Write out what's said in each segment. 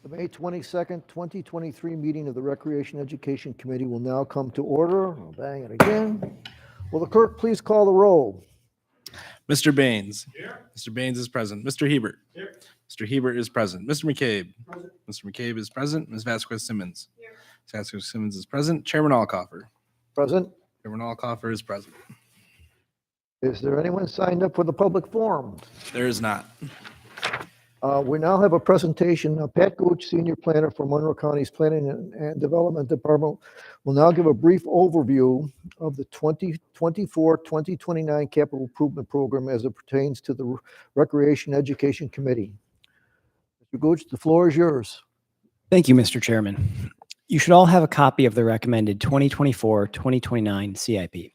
The May 22nd, 2023 meeting of the Recreation Education Committee will now come to order. I'll bang it again. Will the clerk please call the roll? Mr. Baines. Here. Mr. Baines is present. Mr. Hebert. Here. Mr. Hebert is present. Mr. McCabe. Present. Mr. McCabe is present. Ms. Vasquez Simmons. Here. Ms. Vasquez Simmons is present. Chairman Alcoffer. Present. Chairman Alcoffer is present. Is there anyone signed up for the public forum? There is not. We now have a presentation. Pat Gooch, Senior Planner for Monroe County's Planning and Development Department, will now give a brief overview of the 2024-2029 Capital Improvement Program as it pertains to the Recreation Education Committee. Mr. Gooch, the floor is yours. Thank you, Mr. Chairman. You should all have a copy of the recommended 2024-2029 CIP.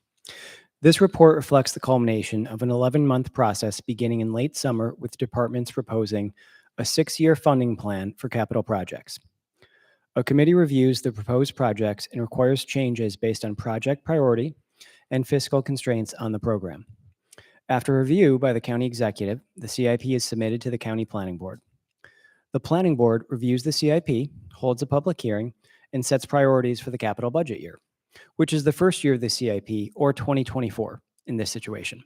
This report reflects the culmination of an 11-month process beginning in late summer with departments proposing a 6-year funding plan for capital projects. A committee reviews the proposed projects and requires changes based on project priority and fiscal constraints on the program. After review by the county executive, the CIP is submitted to the county planning board. The planning board reviews the CIP, holds a public hearing, and sets priorities for the capital budget year, which is the first year of the CIP, or 2024 in this situation.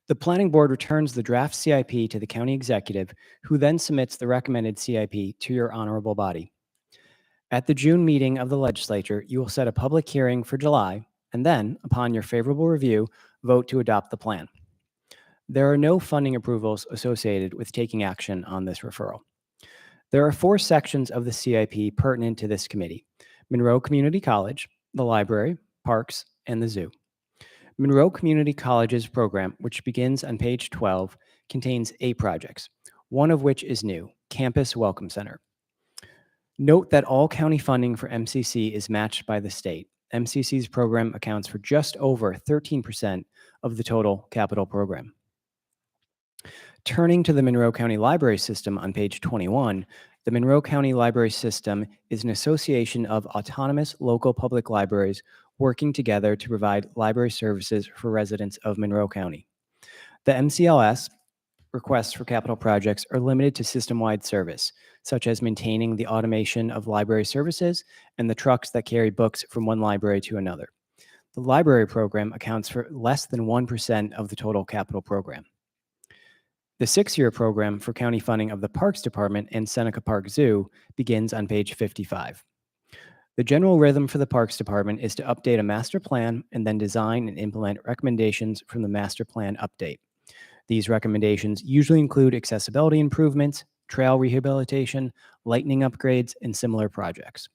The planning board returns the draft CIP to the county executive, who then submits the recommended CIP to your honorable body. At the June meeting of the legislature, you will set a public hearing for July, and then, upon your favorable review, vote to adopt the plan. There are no funding approvals associated with taking action on this referral. There are 4 sections of the CIP pertinent to this committee: Monroe Community College, the library, parks, and the zoo. Monroe Community College's program, which begins on page 12, contains 8 projects, one of which is new, Campus Welcome Center. Note that all county funding for MCC is matched by the state. MCC's program accounts for just over 13% of the total capital program. Turning to the Monroe County Library System on page 21, the Monroe County Library System is an association of autonomous local public libraries working together to provide library services for residents of Monroe County. The MCLS requests for capital projects are limited to system-wide service, such as maintaining the automation of library services and the trucks that carry books from one library to another. The library program accounts for less than 1% of the total capital program. The 6-year program for county funding of the Parks Department and Seneca Park Zoo begins on page 55. The general rhythm for the Parks Department is to update a master plan and then design and implement recommendations from the master plan update. These recommendations usually include accessibility improvements, trail rehabilitation, lighting upgrades, and similar projects.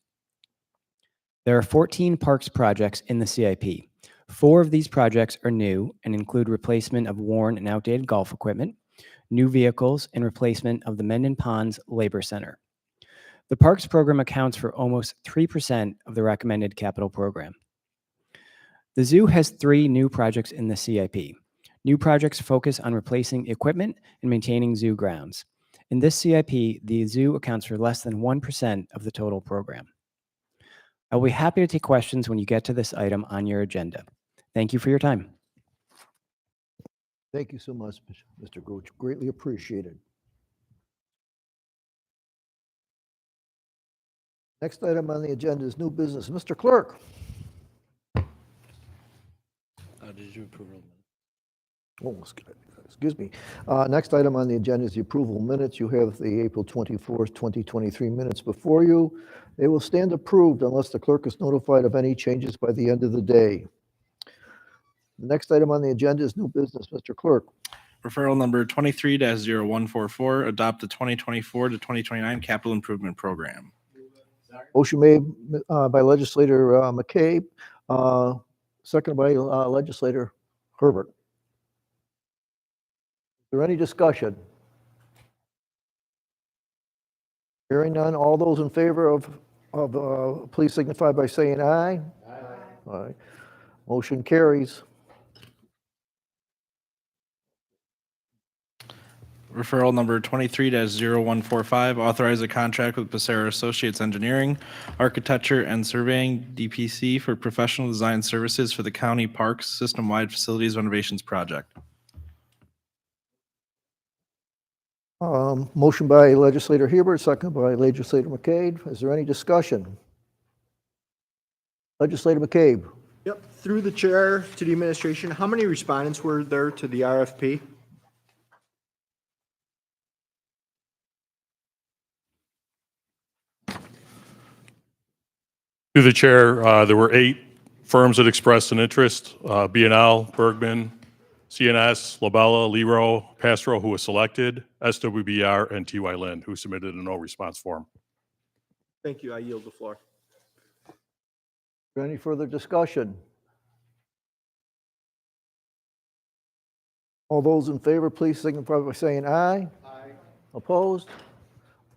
There are 14 parks projects in the CIP. 4 of these projects are new and include replacement of worn and outdated golf equipment, new vehicles, and replacement of the Mendon Ponds Labor Center. The Parks program accounts for almost 3% of the recommended capital program. The zoo has 3 new projects in the CIP. New projects focus on replacing equipment and maintaining zoo grounds. In this CIP, the zoo accounts for less than 1% of the total program. I will be happy to take questions when you get to this item on your agenda. Thank you for your time. Thank you so much, Mr. Gooch. Greatly appreciated. Next item on the agenda is new business. Mr. Clerk. Did you approve of Oh, excuse me. Next item on the agenda is the approval of minutes. You have the April 24th, 2023 minutes before you. They will stand approved unless the clerk is notified of any changes by the end of the day. The next item on the agenda is new business. Mr. Clerk. Referral number 23-0144, adopt the 2024 to 2029 Capital Improvement Program. Motion made by Legislator McCabe, seconded by Legislator Herbert. Is there any discussion? Hearing none, all those in favor of please signify by saying aye. Aye. All right. Motion carries. Referral number 23-0145, authorize a contract with Becerra Associates Engineering, Architecture, and Surveying, DPC, for professional design services for the county parks system-wide facilities renovations project. Motion by legislator Hebert, second by legislator McCabe. Is there any discussion? Legislator McCabe. Yep, through the chair to the administration, how many respondents were there to the RFP? Through the chair, there were 8 firms that expressed an interest, B&L, Bergman, CNS, Labella, Lero, Pastro, who was selected, SWBR, and TY Lin, who submitted a no response form. Thank you, I yield the floor. Is there any further discussion? All those in favor, please signify by saying aye. Aye. Opposed?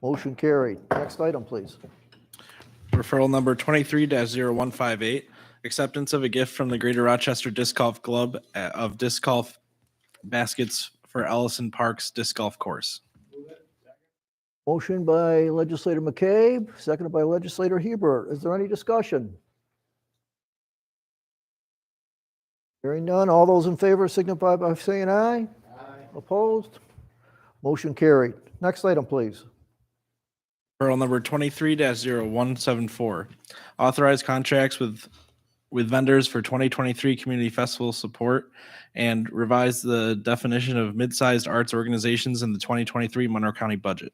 Motion carried. Next item, please. Referral number 23-0158, acceptance of a gift from the Greater Rochester Disc Golf Club of disc golf baskets for Ellison Park's disc golf course. Motion by legislator McCabe, seconded by legislator Hebert. Is there any discussion? Hearing none, all those in favor signify by saying aye. Aye. Opposed? Motion carried. Next item, please. Referral number 23-0174, authorize contracts with vendors for 2023 Community Festival support and revise the definition of mid-sized arts organizations in the 2023 Monroe County budget.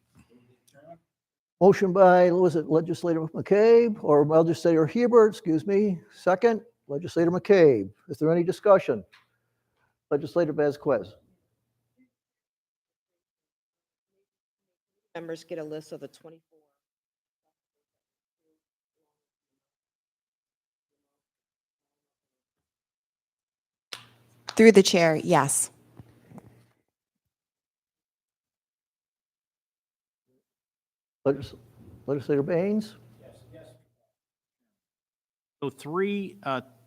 Motion by, was it legislator McCabe or legislator Hebert, excuse me. Second, legislator McCabe. Is there any discussion? Legislator Vasquez. Members get a list of the 24. Through the chair, yes. Legislator Baines. So three,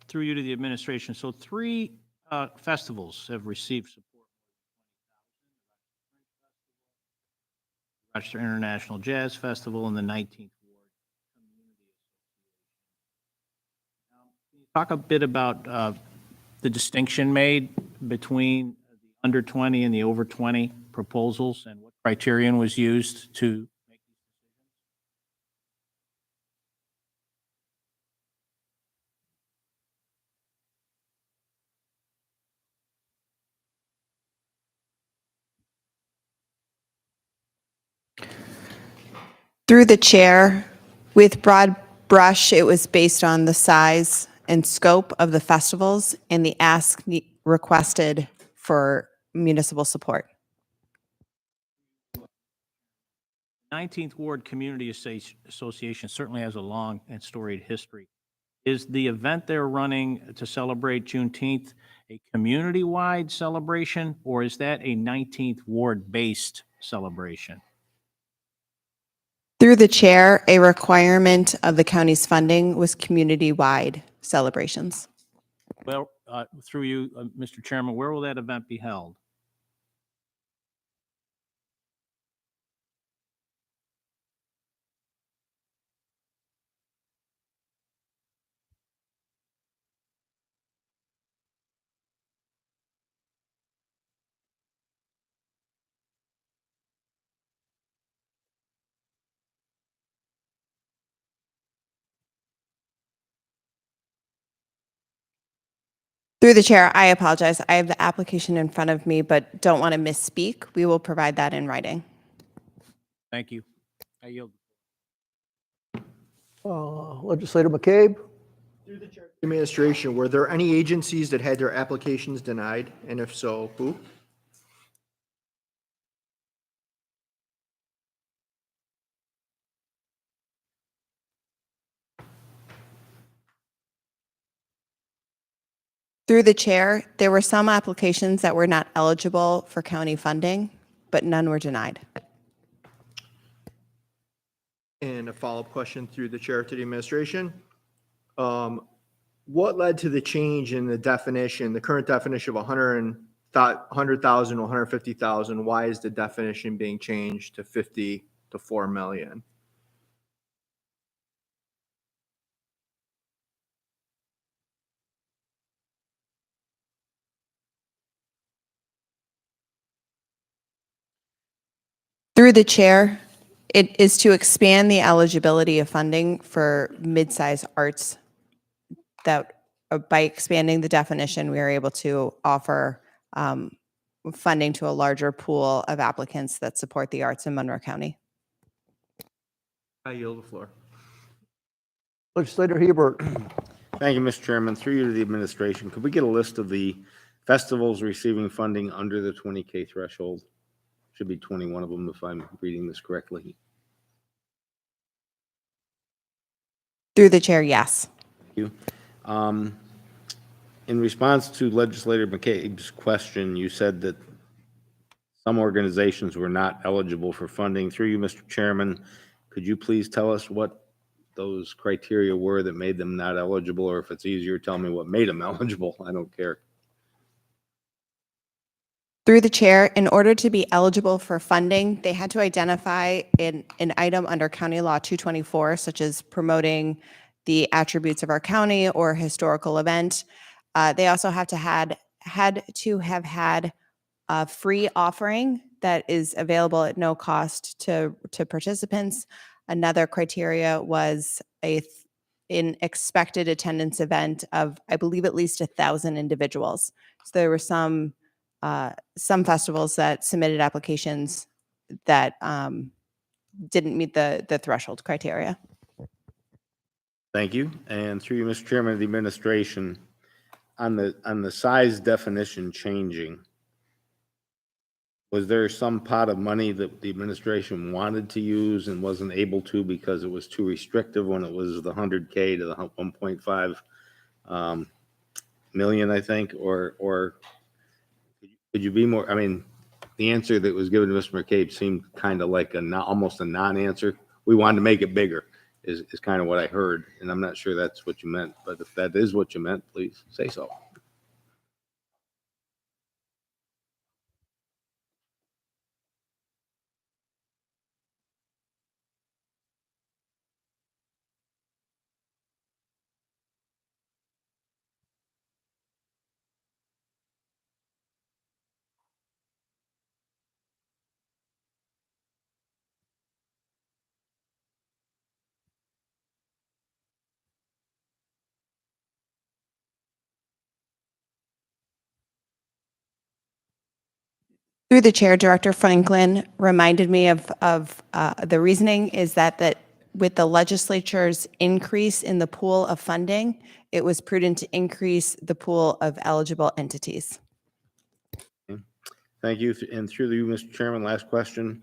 through you to the administration, so 3 festivals have received support. Rochester International Jazz Festival and the 19th Ward Community Association. Can you talk a bit about the distinction made between the under 20 and the over 20 proposals and what criterion was used to make these Through the chair, with broad brush, it was based on the size and scope of the festivals and the ask requested for municipal support. 19th Ward Community Association certainly has a long and storied history. Is the event they're running to celebrate Juneteenth a community-wide celebration, or is that a 19th Ward-based celebration? Through the chair, a requirement of the county's funding was community-wide celebrations. Well, through you, Mr. Chairman, where will that event be held? Through the chair, I apologize. I have the application in front of me, but don't want to misspeak. We will provide that in writing. Thank you. I yield. Legislator McCabe. Administration, were there any agencies that had their applications denied? And if so, who? Through the chair, there were some applications that were not eligible for county funding, but none were denied. And a follow-up question through the chair to the administration. What led to the change in the definition, the current definition of 100,000 to 150,000? Why is the definition being changed to 50 to 4 million? Through the chair, it is to expand the eligibility of funding for mid-size arts that by expanding the definition, we are able to offer funding to a larger pool of applicants that support the arts in Monroe County. I yield the floor. Legislator Hebert. Thank you, Mr. Chairman. Through you to the administration, could we get a list of the festivals receiving funding under the 20K threshold? Should be 21 of them if I'm reading this correctly. Through the chair, yes. Thank you. In response to Legislator McCabe's question, you said that some organizations were not eligible for funding. Through you, Mr. Chairman, could you please tell us what those criteria were that made them not eligible, or if it's easier, tell me what made them eligible. I don't care. Through the chair, in order to be eligible for funding, they had to identify an item under County Law 224, such as promoting the attributes of our county or historical event. They also had to have had a free offering that is available at no cost to participants. Another criteria was an expected attendance event of, I believe, at least 1,000 individuals. So there were some festivals that submitted applications that didn't meet the threshold criteria. Thank you. And through you, Mr. Chairman of the administration, on the size definition changing, was there some pot of money that the administration wanted to use and wasn't able to because it was too restrictive when it was the 100K to the 1.5 million, I think, or could you be more? I mean, the answer that was given to Mr. McCabe seemed kind of like almost a non-answer. We wanted to make it bigger is kind of what I heard, and I'm not sure that's what you meant, but if that is what you meant, please say so. Through the chair, Director Franklin reminded me of the reasoning is that with the legislature's increase in the pool of funding, it was prudent to increase the pool of eligible entities. Thank you. And through you, Mr. Chairman, last question.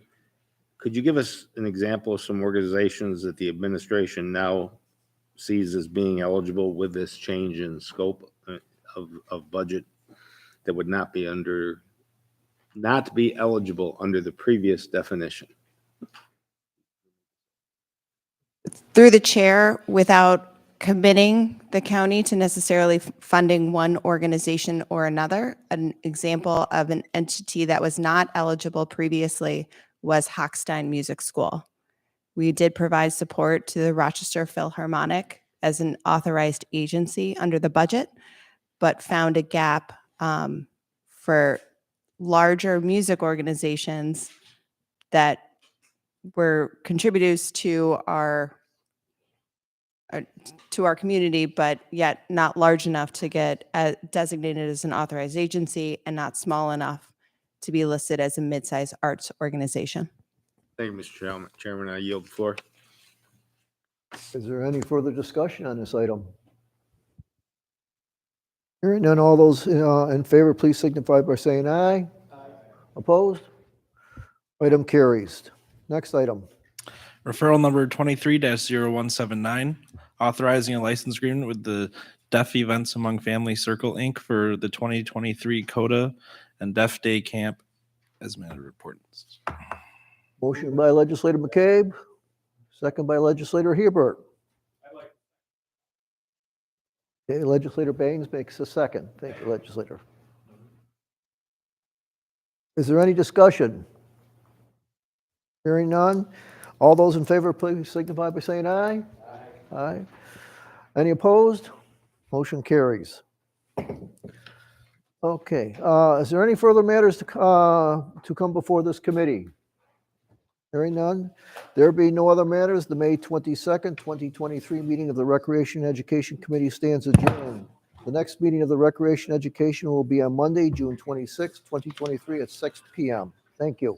Could you give us an example of some organizations that the administration now sees as being eligible with this change in scope of budget that would not be eligible under the previous definition? Through the chair, without committing the county to necessarily funding one organization or another, an example of an entity that was not eligible previously was Hochstein Music School. We did provide support to the Rochester Philharmonic as an authorized agency under the budget, but found a gap for larger music organizations that were contributors to our community, but yet not large enough to get designated as an authorized agency and not small enough to be listed as a mid-size arts organization. Thank you, Mr. Chairman. I yield the floor. Is there any further discussion on this item? Hearing none, all those in favor, please signify by saying aye. Aye. Opposed? Item carries. Next item. Referral number 23-0179, authorizing a license agreement with the Deaf Events Among Family Circle, Inc. for the 2023 CODA and Deaf Day Camp as matter reports. Motion by Legislator McCabe, second by Legislator Hebert. Okay, Legislator Baines makes a second. Thank you, Legislator. Is there any discussion? Hearing none. All those in favor, please signify by saying aye. Aye. Aye. Any opposed? Motion carries. Okay, is there any further matters to come before this committee? Hearing none. There being no other matters, the May 22nd, 2023 meeting of the Recreation and Education Committee stands adjourned. The next meeting of the Recreation and Education will be on Monday, June 26th, 2023 at 6 PM. Thank you.